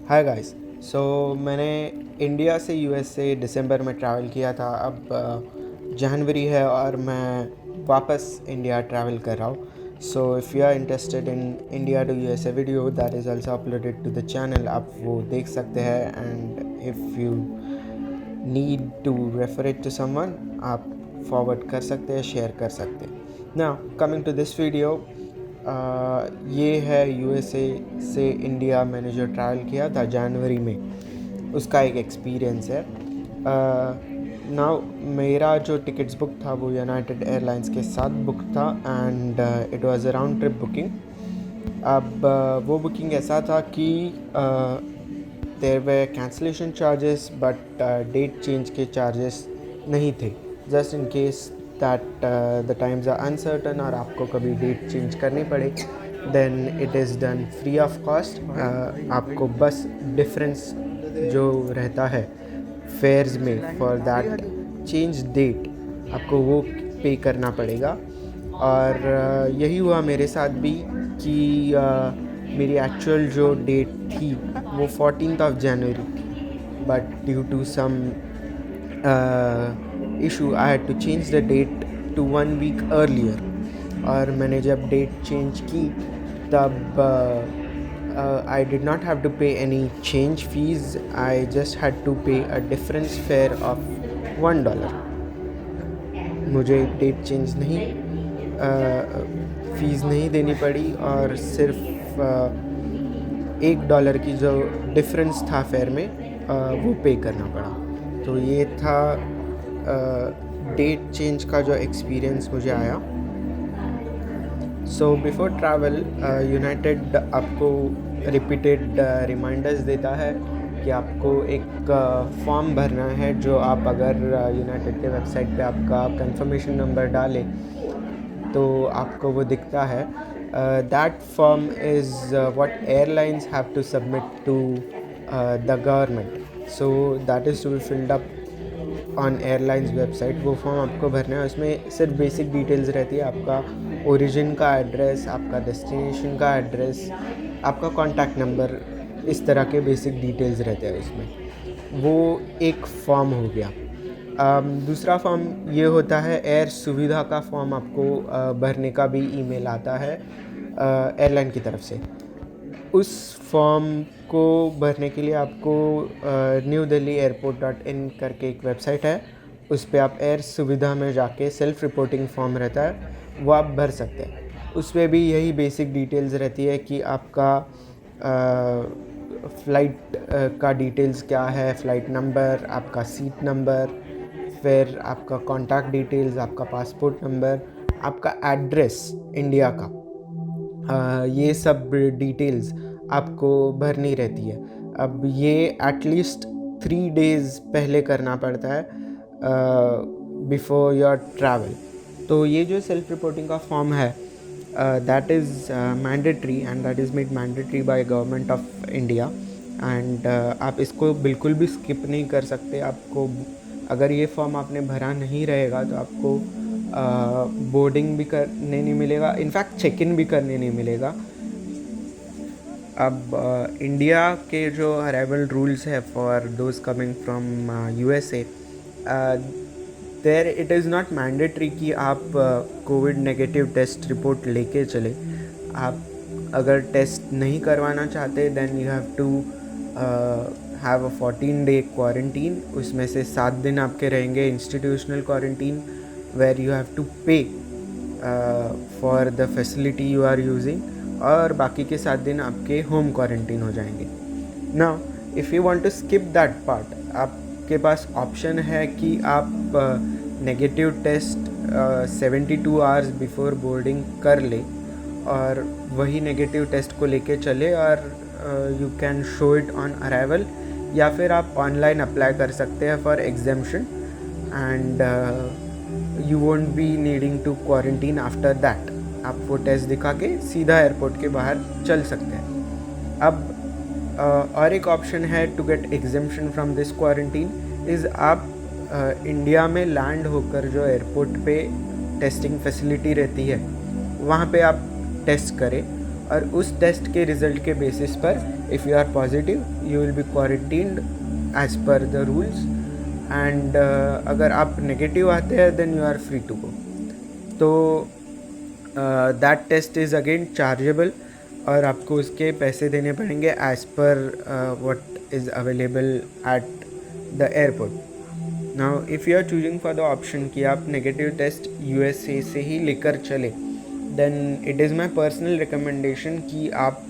Hi guys. सो मैंने India से USA दिसंबर में ट्रैवल किया था। अब जनवरी है और मैं वापस इंडिया ट्रैवल कर रहा हूँ। So if you are interested in India to USA video that is also uploaded to the channel, आप वो देख सकते हैं। And if you need to refer it to someone, आप फॉरवर्ड कर सकते हैं, शेयर कर सकते हैं। Now coming to this video, ये है यूएसए से इंडिया मैंने जो ट्रैवल किया था जनवरी में, उसका एक एक्सपीरियंस है। नाउ मेरा जो टिकट्स बुक था वो यूनाइटेड एयरलाइंस के साथ बुक था and it was a round trip booking. अब वो बुकिंग ऐसा था कि there were cancellation charges but date change के चार्जेस नहीं थे। Just in case that the times are uncertain और आपको कभी डेट चेंज करनी पड़े, then it is done free of cost. आपको बस डिफरेंस जो रहता है फेयर्स में फॉर दैट चेंज डेट, आपको वो पे करना पड़ेगा। और यही हुआ मेरे साथ भी कि मेरी एक्चुअल जो डेट थी वो 14th ऑफ जनवरी थी, but due to some issue I had to change the date to 1 week earlier. और मैंने जब डेट चेंज की तब I did not have to pay any change fees. I just had to pay a difference fare of $1. मुझे date change नहीं fees नहीं देनी पड़ी और सिर्फ $1 की जो डिफरेंस था फेयर में वो पे करना पड़ा। तो ये था डेट चेंज का जो एक्सपीरियंस मुझे आया। सो बिफोर ट्रैवल यूनाइटेड आपको रिपीटेड रिमाइंडर्स देता है कि आपको एक फॉर्म भरना है, जो आप अगर यूनाइटेड के वेबसाइट पे आपका कंफर्मेशन नंबर डालें तो आपको वो दिखता है। That form is what airlines have to submit to the government, so that is to be filled up on airlines website. वो फॉर्म आपको भरना है। उसमें सिर्फ बेसिक डिटेल्स रहती है, आपका ओरिजिन का एड्रेस, आपका डेस्टिनेशन का एड्रेस, आपका कॉन्टैक्ट नंबर, इस तरह के बेसिक डिटेल्स रहते हैं उसमें। वो एक फॉर्म हो गया। दूसरा फॉर्म ये होता है एयर सुविधा का फॉर्म। आपको भरने का भी ईमेल आता है एयरलाइन की तरफ से। उस फॉर्म को भरने के लिए आपको न्यू दिल्ली एयरपोर्ट.in करके एक वेबसाइट है, उस पर आप एयर सुविधा में जाके सेल्फ रिपोर्टिंग फॉर्म रहता है, वो आप भर सकते हैं। उस पर भी यही बेसिक डिटेल्स रहती है कि आपका फ़्लाइट का डिटेल्स क्या है, फ़्लाइट नंबर, आपका सीट नंबर, फिर आपका कॉन्टैक्ट डिटेल्स, आपका पासपोर्ट नंबर, आपका एड्रेस इंडिया का, ये सब डिटेल्स आपको भरनी रहती है। अब ये एटलीस्ट 3 डेज़ पहले करना पड़ता है बिफोर योर ट्रैवल। तो ये जो सेल्फ रिपोर्टिंग का फॉर्म है that is mandatory and that is made mandatory by government of India. And आप इसको बिल्कुल भी स्किप नहीं कर सकते। आपको अगर ये फॉर्म आपने भरा नहीं रहेगा तो आपको बोर्डिंग भी करने नहीं मिलेगा, इनफैक्ट चेक इन भी करने नहीं मिलेगा। अब इंडिया के जो अराइवल रूल्स है for those coming from USA, there it is not mandatory कि आप कोविड नेगेटिव टेस्ट रिपोर्ट लेके चले। आप अगर टेस्ट नहीं करवाना चाहते then you have to have a 14-day quarantine. उसमें से 7 दिन आपके रहेंगे institutional quarantine, where you have to pay for the facility you are using, और बाकी के 7 दिन आपके होम क्वारंटीन हो जाएंगे। Now if you want to skip that part, आपके पास ऑप्शन है कि आप negative test 72 hours before boarding कर ले और वही नेगेटिव टेस्ट को लेके चले और you can show it on arrival, या फिर आप ऑनलाइन अप्लाई कर सकते हैं for exemption and you won't be needing to quarantine after that. आप वो टेस्ट दिखा के सीधा एयरपोर्ट के बाहर चल सकते हैं। अब और एक ऑप्शन है to get exemption from this quarantine is आप इंडिया में लैंड होकर जो एयरपोर्ट पे टेस्टिंग फैसिलिटी रहती है वहाँ पे आप टेस्ट करें और उस टेस्ट के रिज़ल्ट के बेसिस पर if you are positive you will be quarantined as per the rules, and अगर आप नेगेटिव आते हैं then you are free to go. तो that test is again chargeable और आपको उसके पैसे देने पड़ेंगे as per what is available at the airport. Now if you are choosing for the option कि आप नेगेटिव टेस्ट यूएसए से ही लेकर चले, then it is my personal recommendation कि आप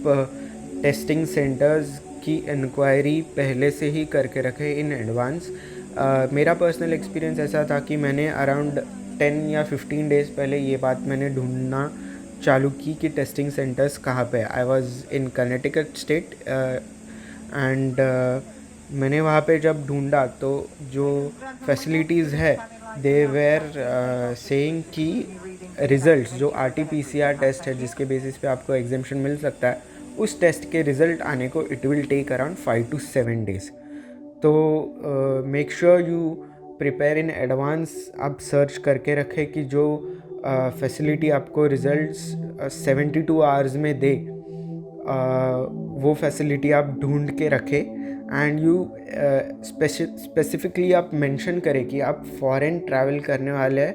टेस्टिंग सेंटर्स की इंक्वायरी पहले से ही करके रखें इन एडवांस. मेरा पर्सनल एक्सपीरियंस ऐसा था कि मैंने अराउंड 10 या 15 डेज़ पहले ये बात मैंने ढूंढना चालू की कि टेस्टिंग सेंटर्स कहाँ पे. I was in Karnataka state and मैंने वहाँ पे जब ढूंढा तो जो फैसिलिटीज़ है दे वेर सेइंग कि रिज़ल्ट्स जो RT-PCR टेस्ट है जिसके बेसिस पे आपको एग्जेम्पशन मिल सकता है, उस टेस्ट के रिज़ल्ट आने को it will take around 5 to 7 days. तो make sure you prepare in advance. आप सर्च करके रखें कि जो फैसिलिटी आपको रिज़ल्ट्स 72 आवर्स में दे, वो फैसिलिटी आप ढूंढ के रखें. एंड यू स्पेसिफिकली आप मेंशन करें कि आप फॉरेन ट्रैवल करने वाले हैं,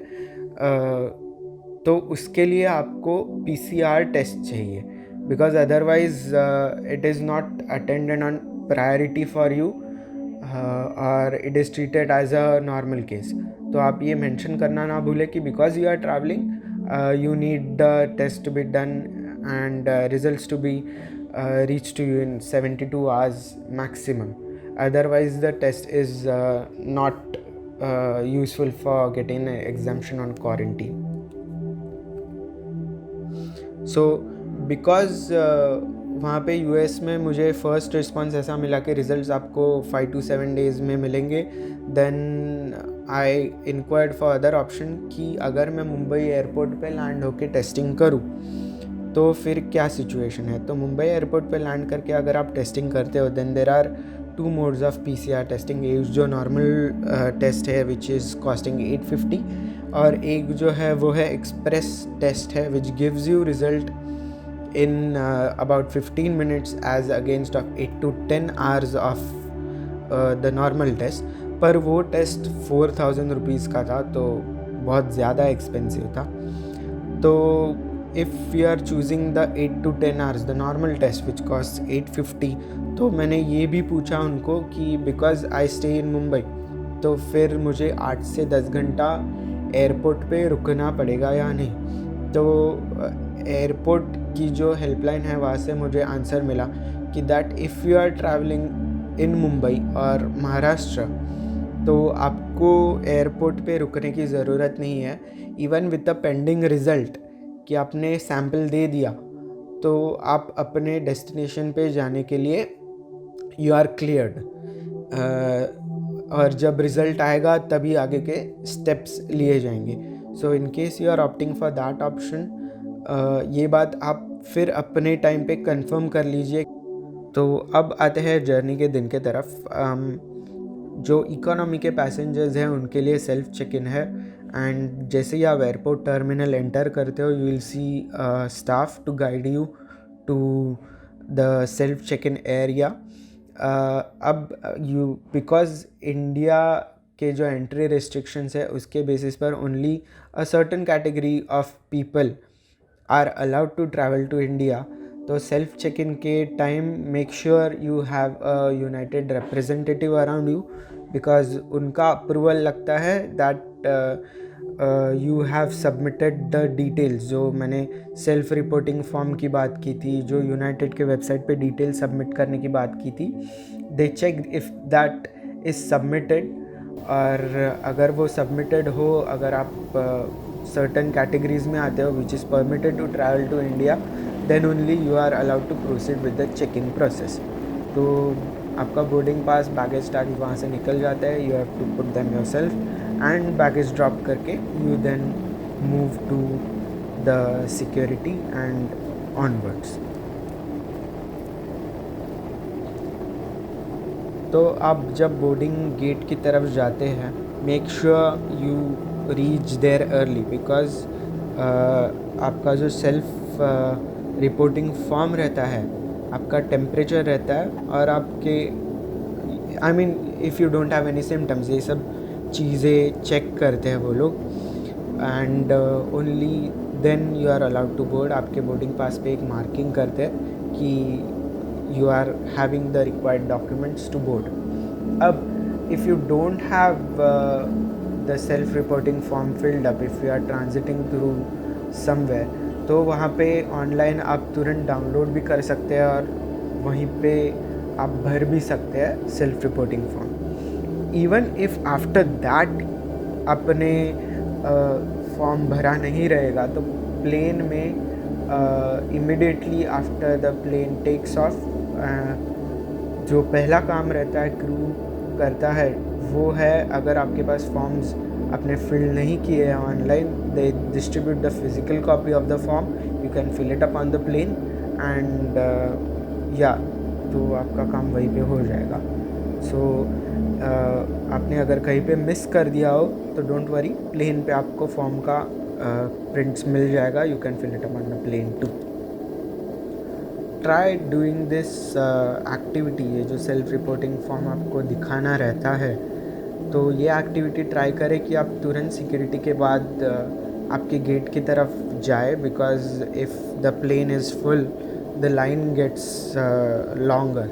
तो उसके लिए आपको PCR टेस्ट चाहिए, because otherwise it is not attended on priority for you और it is treated as a normal case. तो आप ये मेंशन करना ना भूलें कि because you are travelling you need the test to be done and results to be reach to you in 72 hours maximum. Otherwise the test is not useful for getting an exemption on quarantine. So because वहाँ पे US में मुझे first response ऐसा मिला कि results आपको 5 to 7 days में मिलेंगे, then I inquired for other option कि अगर मैं मुंबई एयरपोर्ट पे लैंड होके टेस्टिंग करूँ तो फिर क्या सिचुएशन है. तो मुंबई एयरपोर्ट पे लैंड करके अगर आप टेस्टिंग करते हो then there are 2 modes of PCR testing. एक जो नॉर्मल टेस्ट है विच इज़ कॉस्टिंग 850, और एक जो है वो है एक्सप्रेस टेस्ट है which gives you result in about 15 minutes as against of 8 to 10 hours of the normal test. पर वो टेस्ट 4000 रुपीज़ का था, तो बहुत ज़्यादा एक्सपेंसिव था. तो if you are choosing the 8 to 10 hours the normal test which costs 850, तो मैंने ये भी पूछा उनको कि because I stay in Mumbai, तो फिर मुझे 8 से 10 घंटा एयरपोर्ट पे रुकना पड़ेगा या नहीं. तो एयरपोर्ट की जो हेल्पलाइन है वहाँ से मुझे आंसर मिला कि that if you are travelling in Mumbai और महाराष्ट्र तो आपको एयरपोर्ट पे रुकने की ज़रूरत नहीं है. Even with the pending result कि आपने सैम्पल दे दिया तो आप अपने डेस्टिनेशन पे जाने के लिए यू आर क्लियर्ड, और जब रिज़ल्ट आएगा तभी आगे के स्टेप्स लिए जाएंगे. So in case you are opting for that option, ये बात आप फिर अपने टाइम पे कंफर्म कर लीजिए. तो अब आते हैं जर्नी के दिन के तरफ. जो इकोनॉमी के पैसेंजर्स हैं उनके लिए सेल्फ चेक इन है, एंड जैसे ही आप एयरपोर्ट टर्मिनल एंटर करते हो you will see staff to guide you to the self check in area. अब यू बिकॉज इंडिया के जो एंट्री रेस्ट्रिक्शंस है उसके बेसिस पर only a certain category of people are allowed to travel to India. तो self check in के time make sure you have a United representative around you, because उनका approval लगता है that you have submitted the details. जो मैंने self reporting form की बात की थी, जो यूनाइटेड के वेबसाइट पे डिटेल सबमिट करने की बात की थी, they check if that is submitted. और अगर वो सबमिटेड हो, अगर आप सर्टन कैटेगरीज में आते हो which is permitted to travel to India, then only you are allowed to proceed with the check in process. तो आपका बोर्डिंग पास, बैगेज टैग वहाँ से निकल जाता है. You have to put them yourself and baggage drop करके you then move to the security and onwards. तो आप जब बोर्डिंग गेट की तरफ जाते हैं make sure you reach there early, because आपका जो सेल्फ रिपोर्टिंग फॉर्म रहता है आपका टेम्परेचर रहता है और आपके I mean if you don't have any symptoms, ये सब चीज़ें चेक करते हैं वो लोग and only then you are allowed to board. आपके बोर्डिंग पास पे एक मार्किंग करते हैं कि you are having the required documents to board. अब if you don't have the self reporting form filled up, if you are transiting through somewhere, तो वहाँ पे ऑनलाइन आप तुरंत डाउनलोड भी कर सकते हैं और वहीं पे आप भर भी सकते हैं self reporting form. Even if after that आपने फॉर्म भरा नहीं रहेगा तो प्लेन में immediately after the plane takes off जो पहला काम रहता है क्रू करता है वो है, अगर आपके पास फॉर्म्स आपने फिल नहीं किए हैं online, they distribute the physical copy of the form, you can fill it up on the plane and या तो आपका काम वहीं पे हो जाएगा। सो आपने अगर कहीं पे मिस कर दिया हो तो डोंट वरी, प्लेन पे आपको फॉर्म का प्रिंट्स मिल जाएगा, you can fill it up on the plane too. Try doing this activity, ये जो सेल्फ रिपोर्टिंग फॉर्म आपको दिखाना रहता है, तो ये एक्टिविटी ट्राई करें कि आप तुरंत सिक्योरिटी के बाद आपके गेट की तरफ जाए, because if the plane is full the line gets longer.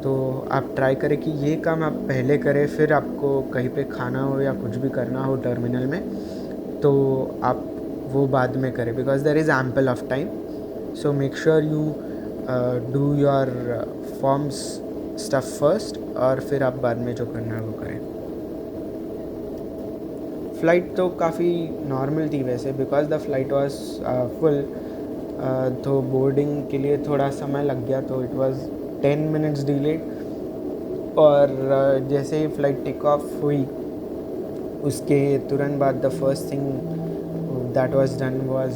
तो आप ट्राई करें कि ये काम आप पहले करें, फिर आपको कहीं पे खाना हो या कुछ भी करना हो टर्मिनल में तो आप वो बाद में करें, because there is ample of time. So make sure you do your forms stuff first और फिर आप बाद में जो करना है वो करें। फ़्लाइट तो काफ़ी नॉर्मल थी वैसे, because the flight was full, तो बोर्डिंग के लिए थोड़ा समय लग गया, तो इट वाज 10 मिनट्स डिलेड। और जैसे ही फ़्लाइट टेक ऑफ हुई उसके तुरंत बाद the first thing that was done was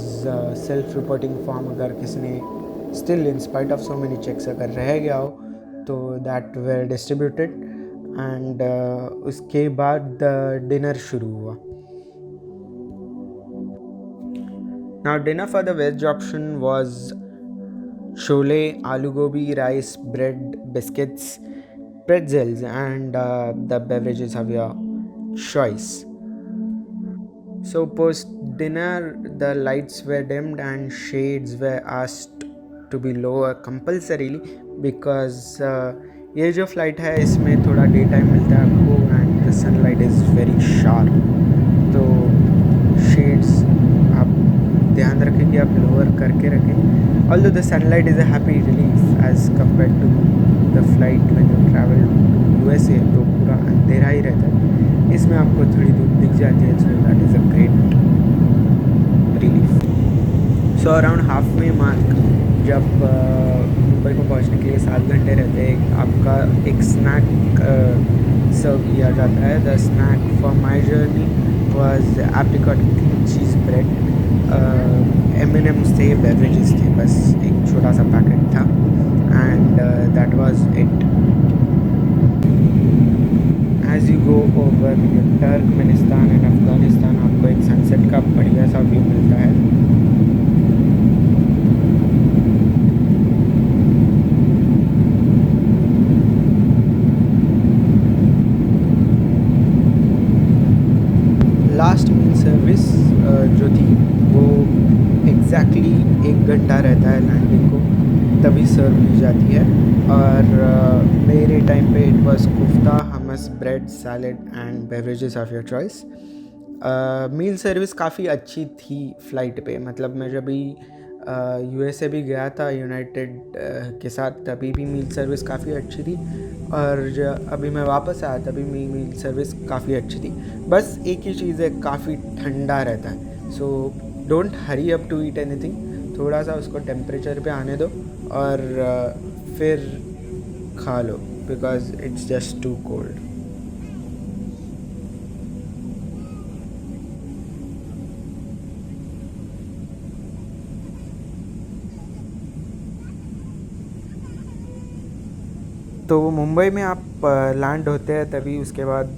self reporting form. अगर किसी ने still in spite of so many checks अगर रह गया हो तो दैट वेर डिस्ट्रीब्यूटेड एंड उसके बाद डिनर शुरू हुआ। Now dinner for the veg option was chole, aloo gobi, rice, bread, biscuits, pretzels and the beverages of your choice. So post dinner the lights were dimmed and shades were asked to be lower compulsorily because ये जो flight है इसमें थोड़ा day time मिलता है आपको and the sunlight is very sharp, तो shades आप ध्यान रखें कि आप लोअर करके रखें। Although the sunlight is a happy relief as compared to the flight when you travel to USA, तो पूरा अंधेरा ही रहता है, इसमें आपको थोड़ी धूप दिख जाती है, सो that is a great relief. So around half way mark जब मुंबई को पहुंचने के लिए 7 घंटे रहते हैं, आपका एक स्नैक सर्व किया जाता है। The snake for my journey was apricot cheese bread, M&M's थे, बेवरेजेस थे, बस एक छोटा सा पैकेट था and that was it. As you go over Turkmenistan and Afghanistan आपको एक सनसेट का बढ़िया सा व्यू मिलता है। लास्ट मील सर्विस जो थी वो एग्जैक्टली 1 घंटा रहता है लैंडिंग को, तभी सर्व की जाती है। और मेरे टाइम पे it was kofta, hummus, bread, salad and beverages of your choice. Meal service काफ़ी अच्छी थी फ़्लाइट पे, मतलब मैं जब भी यूएसए भी गया था यूनाइटेड के साथ, तभी भी मील सर्विस काफ़ी अच्छी थी और अभी मैं वापस आया तभी मील सर्विस काफ़ी अच्छी थी। बस एक ही चीज़ है, काफ़ी ठंडा रहता है, so don't hurry up to eat anything, थोड़ा सा उसको टेम्परेचर पे आने दो और फिर खा लो, because it's just too cold. तो मुंबई में आप लैंड होते हैं तभी उसके बाद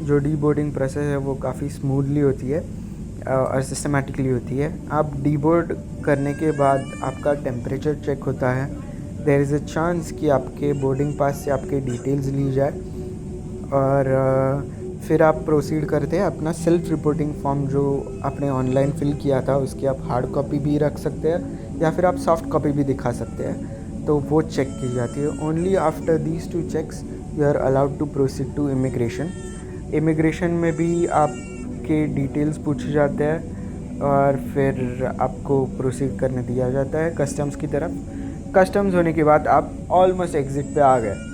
जो डी बोर्डिंग प्रोसेस है वो काफ़ी स्मूथली होती है और सिस्टमेटिकली होती है। आप डी बोर्ड करने के बाद आपका टेम्परेचर चेक होता है, देयर इज़ अ चांस कि आपके बोर्डिंग पास से आपके डिटेल्स ली जाए और फिर आप प्रोसीड करते हैं अपना सेल्फ रिपोर्टिंग फॉर्म जो आपने ऑनलाइन फिल किया था उसकी आप हार्ड कॉपी भी रख सकते हैं या फिर आप सॉफ्ट कॉपी भी दिखा सकते हैं, तो वो चेक की जाती है। Only after these 2 checks you are allowed to proceed to immigration. Immigration में भी आपके डिटेल्स पूछे जाते हैं और फिर आपको प्रोसीड करने दिया जाता है कस्टम्स की तरफ। कस्टम्स होने के बाद आप ऑलमोस्ट एग्ज़िट पे आ गए।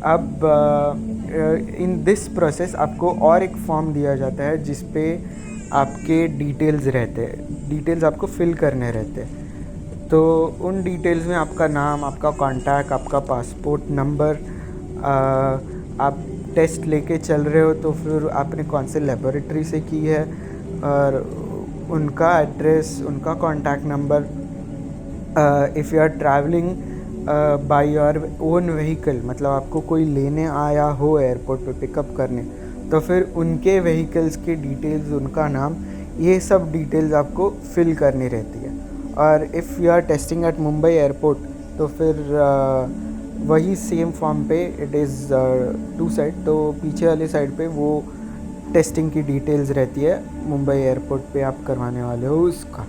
अब इन दिस प्रोसेस आपको और एक फॉर्म दिया जाता है जिस पे आपके डिटेल्स रहते हैं, डिटेल्स आपको फिल करने रहते हैं। तो उन डिटेल्स में आपका नाम, आपका कॉन्टैक्ट, आपका पासपोर्ट नंबर, आप टेस्ट लेके चल रहे हो तो फिर आपने कौन से लेबोरेटरी से की है और उनका एड्रेस, उनका contact number. If you are travelling by your own vehicle, मतलब आपको कोई लेने आया हो एयरपोर्ट पे पिकअप करने, तो फिर उनके व्हीकल्स के डिटेल्स, उनका नाम, ये सब डिटेल्स आपको फिल करनी रहती है। और if you are testing at Mumbai airport तो फिर वही सेम फॉर्म पे इट इज़ 2 साइड, तो पीछे वाले साइड पे वो टेस्टिंग की डिटेल्स रहती है मुंबई एयरपोर्ट पे आप करवाने वाले हो उसका।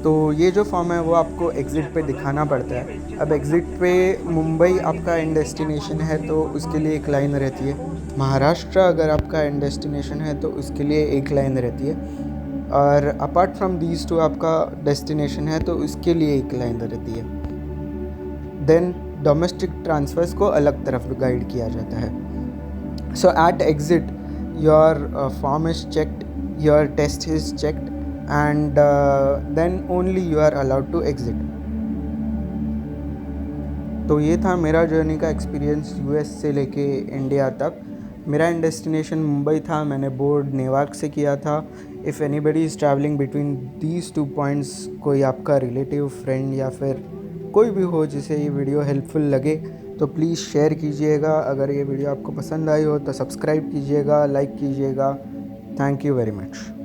तो ये जो फॉर्म है वो आपको एग्ज़िट पे दिखाना पड़ता है। अब एग्ज़िट पे मुंबई आपका एंड डेस्टिनेशन है तो उसके लिए एक लाइन रहती है, महाराष्ट्र अगर आपका एंड डेस्टिनेशन है तो उसके लिए एक लाइन रहती है, और अपार्ट फ्रॉम दीज टू आपका डेस्टिनेशन है तो उसके लिए एक लाइन रहती है। देन डोमेस्टिक ट्रांसफ़र्स को अलग तरफ गाइड किया जाता है। So at exit your form is checked, your test is checked and then only you are allowed to exit। तो ये था मेरा जर्नी का एक्सपीरियंस यूएस से लेके इंडिया तक। मेरा एंड डेस्टिनेशन मुंबई था, मैंने बोर्ड नेवार्क से किया था। If anybody is travelling between these 2 points, कोई आपका रिलेटिव, फ्रेंड या फिर कोई भी हो जिसे ये वीडियो हेल्पफुल लगे तो प्लीज़ शेयर कीजिएगा। अगर ये वीडियो आपको पसंद आई हो तो सब्सक्राइब कीजिएगा, लाइक कीजिएगा। Thank you very much.